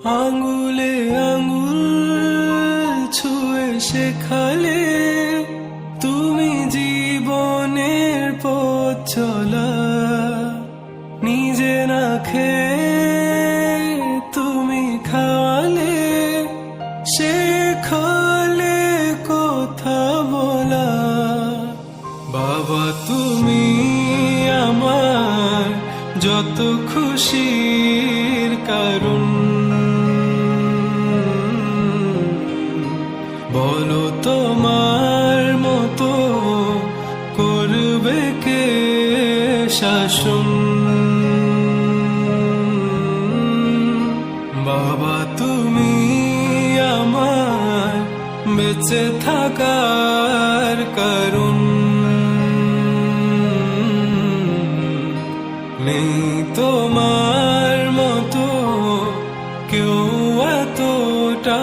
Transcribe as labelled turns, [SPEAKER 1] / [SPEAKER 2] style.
[SPEAKER 1] আঙ্গুলে আঙ্গুল ছুঁয়ে শেখালে তুমি জীবনের পথ চলা। নিজে না খেয়ে তুমি খাওয়ালে, শেখালে কথা বলা। বাবা তুমি আমার যত খুশির কারণ, বলো তোমার মতো করবে কে শাসন। বাবা তুমি আমার বেঁচে থাকার কারণ, নেই তোমার মতো কেউ এতটা